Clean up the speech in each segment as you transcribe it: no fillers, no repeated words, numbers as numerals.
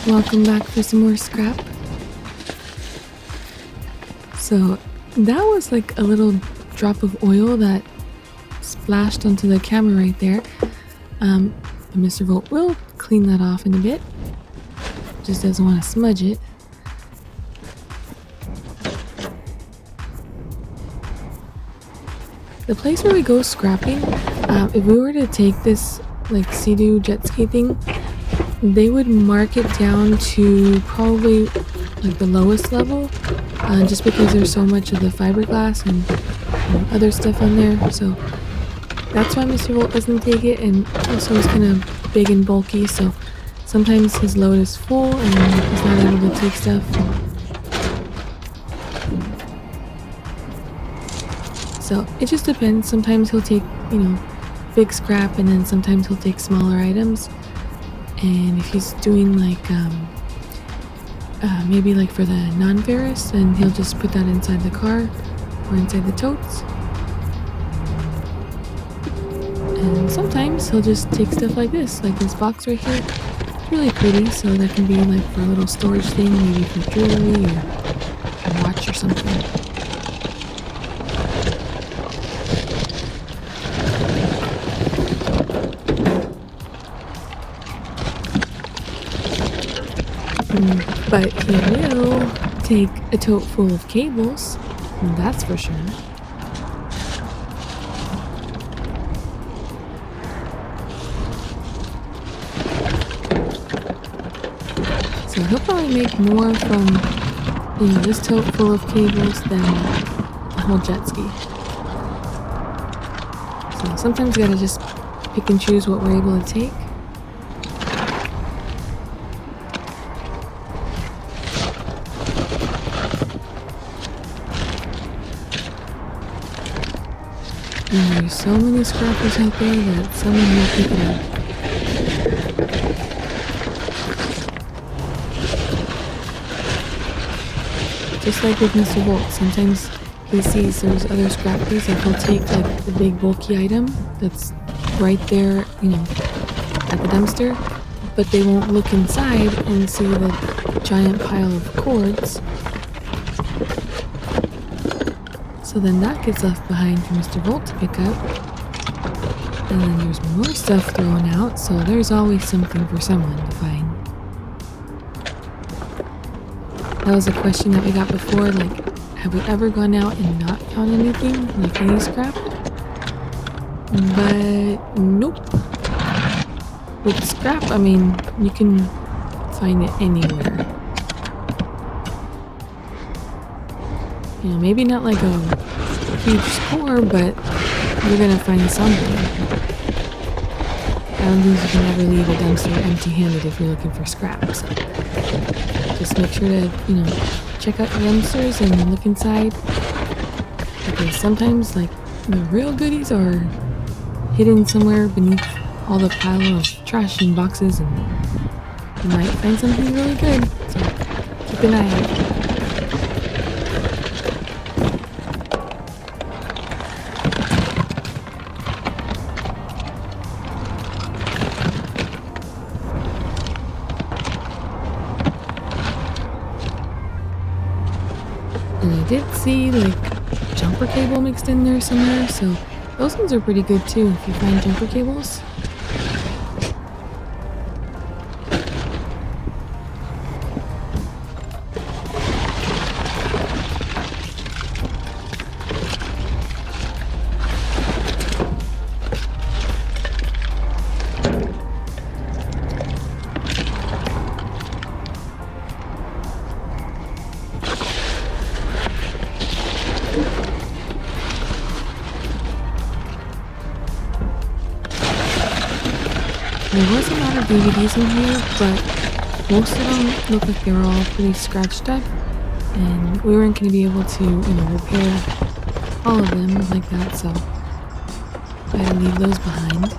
Welcome back for some more scrap. So that was like a little drop of oil that splashed onto the camera right there. Mr. Volt will clean that off in a bit. Just doesn't want to smudge it. The place where we go scrapping, if we were to take this like Sea-Doo jet ski thing, they would mark it down to probably like the lowest level, just because there's so much of the fiberglass and other stuff on there. So that's why Mr. Volt doesn't take it, and also he's kind of big and bulky, so sometimes his load is full and he's not able to take stuff. So it just depends. Sometimes he'll take, big scrap, and then sometimes he'll take smaller items. And if he's doing like, maybe like for the non-ferrous, then he'll just put that inside the car or inside the totes. And sometimes he'll just take stuff like this box right here. It's really pretty, so that can be like for a little storage thing, maybe for jewelry or a watch or something. But he will take a tote full of cables, that's for sure. So he'll probably make more from, this tote full of cables than the whole jet ski. So sometimes you gotta just pick and choose what we're able to take. And there's so many scrappers out there that someone will pick it up. Just like with Mr. Volt, sometimes he sees there's other scrappers that he'll take like the big bulky item that's right there, at the dumpster, but they won't look inside and see the giant pile of cords. So then that gets left behind for Mr. Volt to pick up. And then there's more stuff thrown out, so there's always something for someone to find. That was a question that we got before, like, have we ever gone out and not found anything, like any scrap? But nope. With scrap, you can find it anywhere. Maybe not like a huge score, but you're gonna find something. I don't think you can ever leave a dumpster empty-handed if you're looking for scrap, so just make sure to, check out your dumpsters and look inside, because sometimes, like, the real goodies are hidden somewhere beneath all the pile of trash and boxes, and you might find something really good, so keep an eye out. And I did see like jumper cable mixed in there somewhere, so those ones are pretty good too if you find jumper cables. There was a lot of DVDs in here, but most of them look like they were all pretty scratched up, and we weren't going to be able to, repair all of them like that, so I had to leave those behind.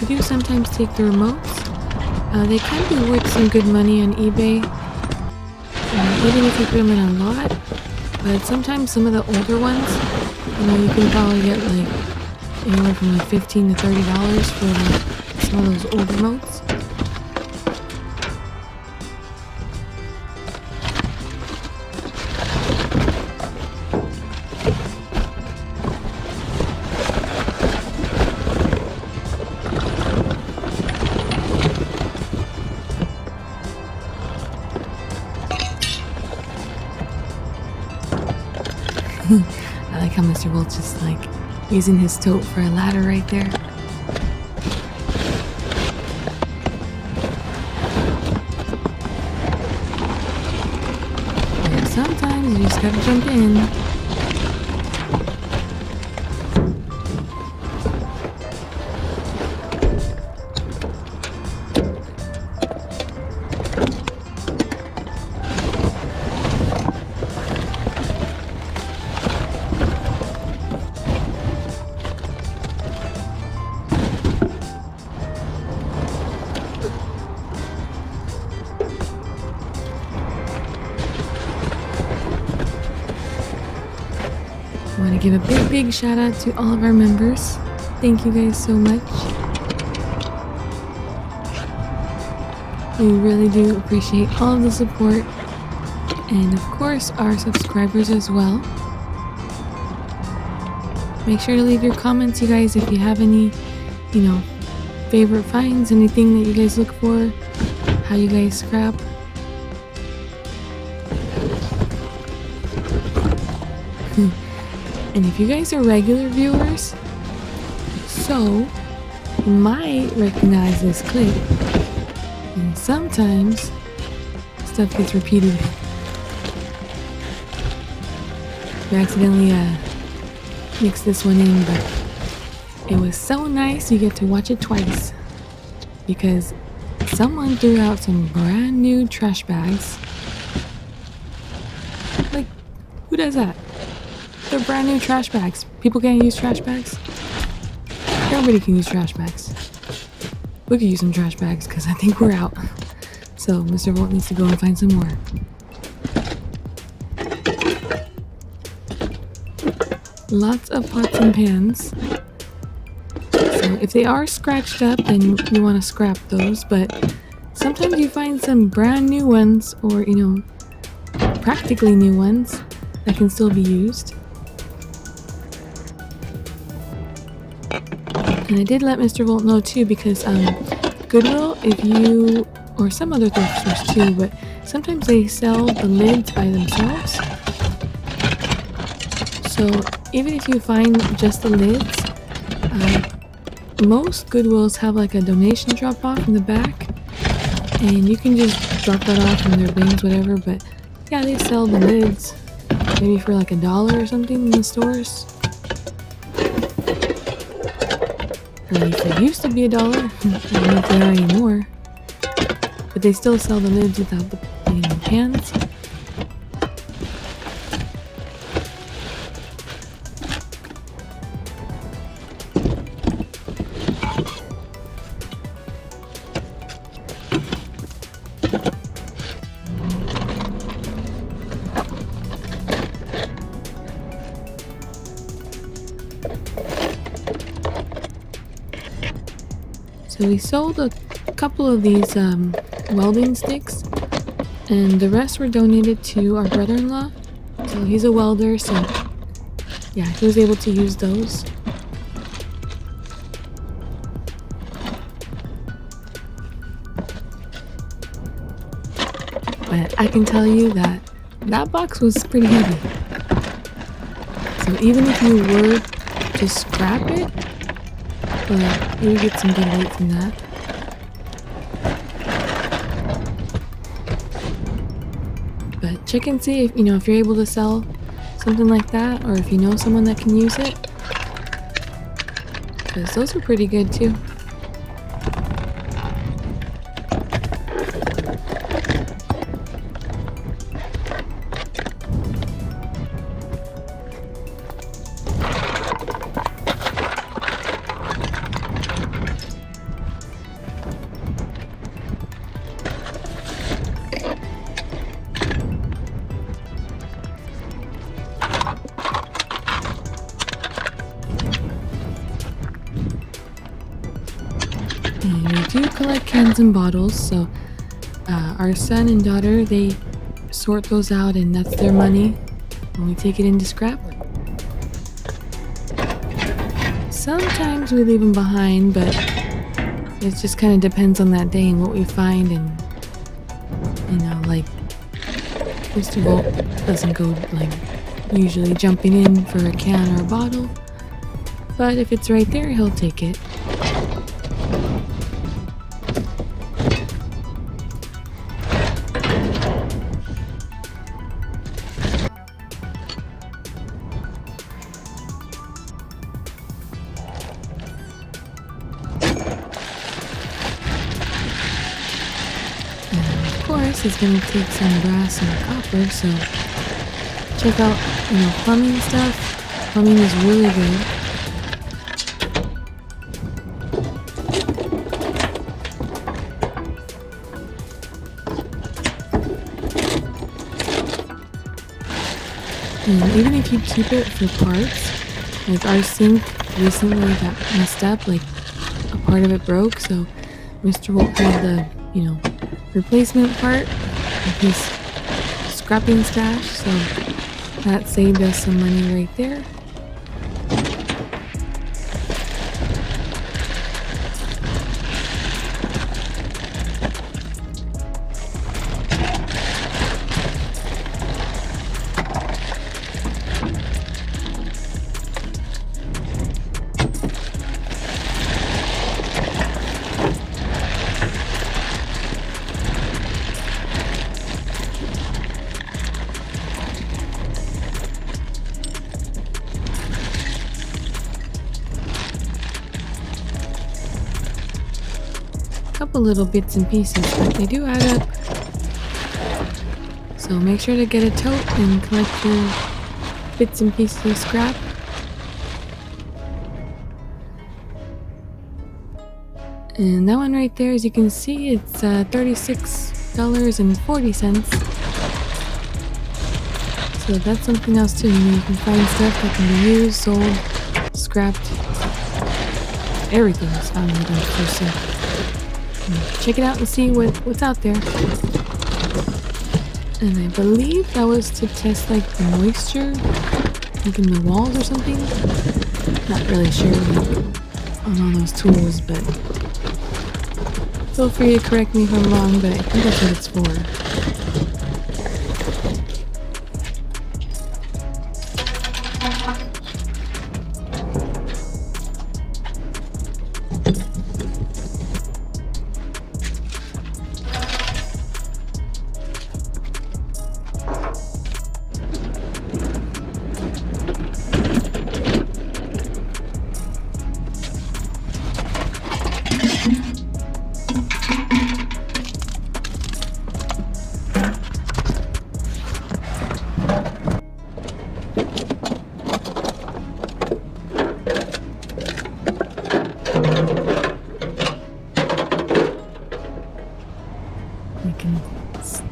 we do sometimes take the remotes. They can be worth some good money on eBay, even if you put them in a lot. But sometimes some of the older ones, you can probably get like anywhere from like $15 to $30 for like some of those old remotes. I like how Mr. Wolf just like using his tote for a ladder right there. And sometimes you just gotta jump in. I want to give a big shout out to all of our members. Thank you guys so much. We really do appreciate all of the support, and of course our subscribers as well. Make sure to leave your comments, you guys, if you have any, favorite finds, anything that you guys look for, how you guys scrap. And if you guys are regular viewers, so you might recognize this clip. And sometimes stuff gets repeated. We accidentally mixed this one in, but it was so nice you get to watch it twice. Because someone threw out some brand new trash bags. Like, who does that? They're brand new trash bags. People can't use trash bags? Everybody can use trash bags. We could use some trash bags because I think we're out. So Mr. Volt needs to go and find some more. Lots of pots and pans. So if they are scratched up, then you want to scrap those. But sometimes you find some brand new ones, or practically new ones that can still be used. And I did let Mr. Volt know too, because Goodwill, or some other thrift stores too, but sometimes they sell the lids by themselves. So even if you find just the lids, most Goodwills have like a donation drop off in the back, and you can just drop that off in their bins, whatever. But yeah, they sell the lids maybe for like $1 or something in the stores. They used to be $1. I don't know if they are anymore. But they still sell the lids without the pans. So we sold a couple of these welding sticks, and the rest were donated to our brother-in-law. So he's a welder, so yeah, he was able to use those. But I can tell you that that box was pretty heavy. So even if you were to scrap it, you would get some good weight from that. But check and see if if you're able to sell something like that, or if you know someone that can use it, because those are pretty good too. do collect cans and bottles, so our son and daughter, they sort those out and that's their money when we take it into scrap. Sometimes we leave them behind, but it just kind of depends on that day and what we find. And like Mr. Volt doesn't go like usually jumping in for a can or a bottle, but if it's right there, he'll take it. Is going to take some brass and copper, so check out plumbing stuff. Plumbing is really good. And even if you keep it for parts, like our sink recently got messed up, like a part of it broke, so Mr. Wolf had the replacement part of his scrapping stash, so that saved us some money right there. Couple little bits and pieces, but they do add up. So make sure to get a tote and collect your bits and pieces of scrap. And that one right there, as you can see, it's $36.40. So that's something else too. You can find stuff that can be used, sold, scrapped. Everything is found in the dumpster, so check it out and see what's out there. And I believe that was to test like the moisture, like in the walls or something. Not really sure on all those tools, but feel free to correct me if I'm wrong, but I think that's what it's for.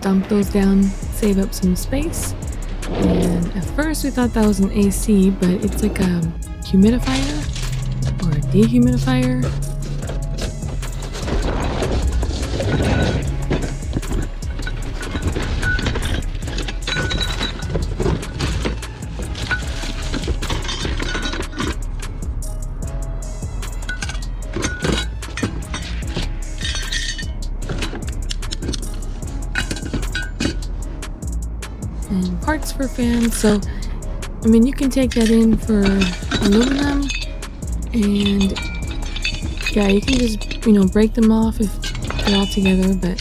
Dump those down, save up some space. And at first we thought that was an AC, but it's like a humidifier or a dehumidifier. And parts for fans, so I mean you can take that in for aluminum, and yeah, you can just break them off if they're all together, but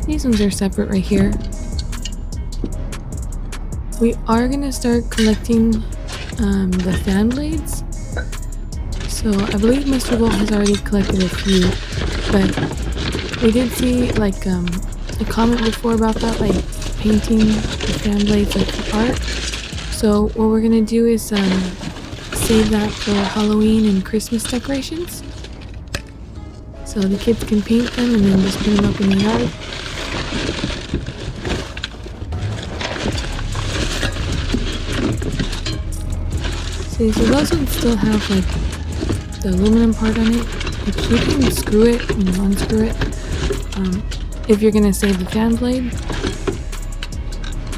these ones are separate right here. We are gonna start collecting the fan blades, so I believe Mr. Bolt has already collected a few, but we did see like a comment before about that, like painting the fan blades like art. So what we're gonna do is save that for Halloween and Christmas decorations, so the kids can paint them and then just put them up in the yard. See, so those ones still have like the aluminum part on it, which you can screw it, unscrew it, if you're gonna save the fan blade.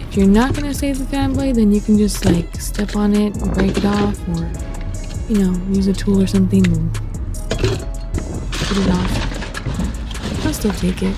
If you're not gonna save the fan blade, then you can just like step on it and break it off, or use a tool or something and get it off. I'll still take it.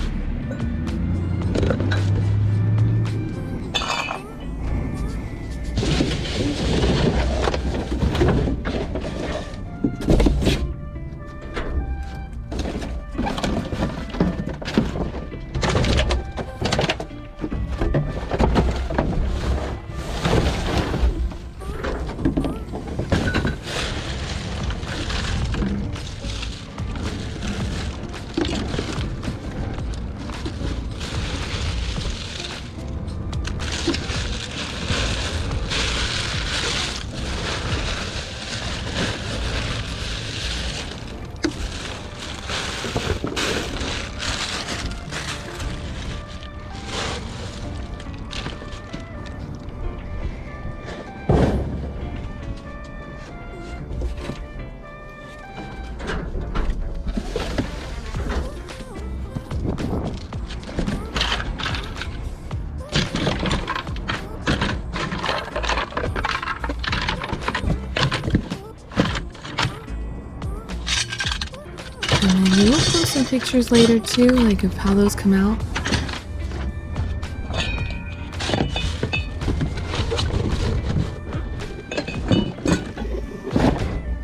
And we will post some pictures later too, like of how those come out.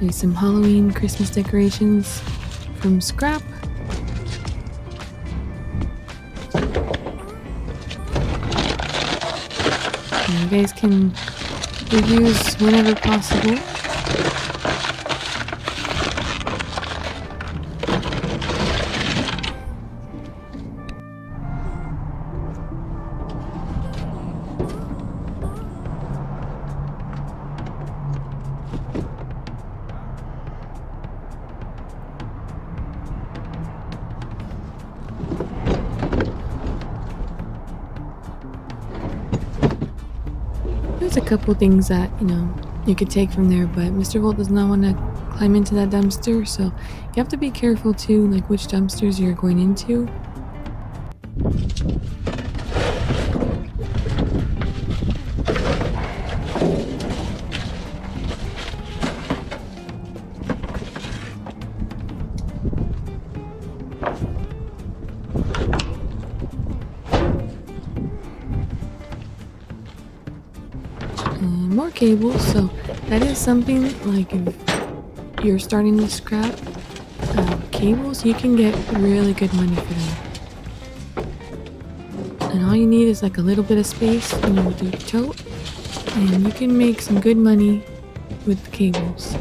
There's some Halloween Christmas decorations from scrap. And you guys can reuse whenever possible. There's a couple things that, you could take from there, but Mr. Volt does not want to climb into that dumpster, so you have to be careful too, like which dumpsters you're going into. More cables, so that is something like if you're starting to scrap cables, you can get really good money for them. And all you need is like a little bit of space, with your tote, and you can make some good money with the cables.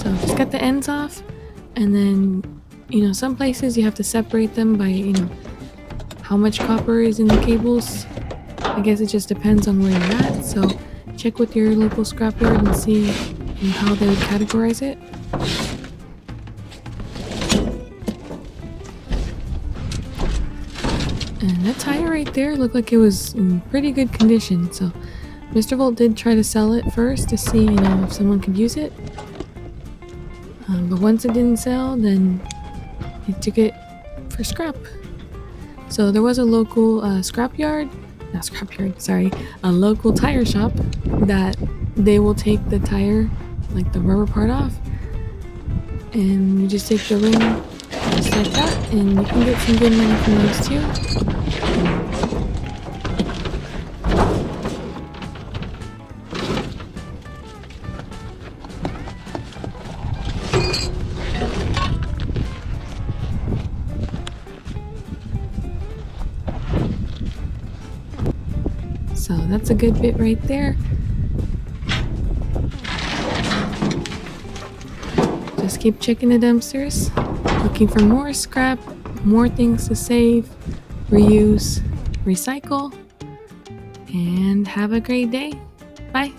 So just cut the ends off, and then some places you have to separate them by how much copper is in the cables. I guess it just depends on where you're at, so check with your local scrapyard and see how they would categorize it. And that tire right there looked like it was in pretty good condition, so Mr. Volt did try to sell it first to see if someone could use it. But once it didn't sell, then he took it for scrap. So there was a local a local tire shop that they will take the tire, like the rubber part off, and you just take the ring just like that, and you can get some good money from those too. So that's a good bit right there. Just keep checking the dumpsters, looking for more scrap, more things to save, reuse, recycle, and have a great day. Bye.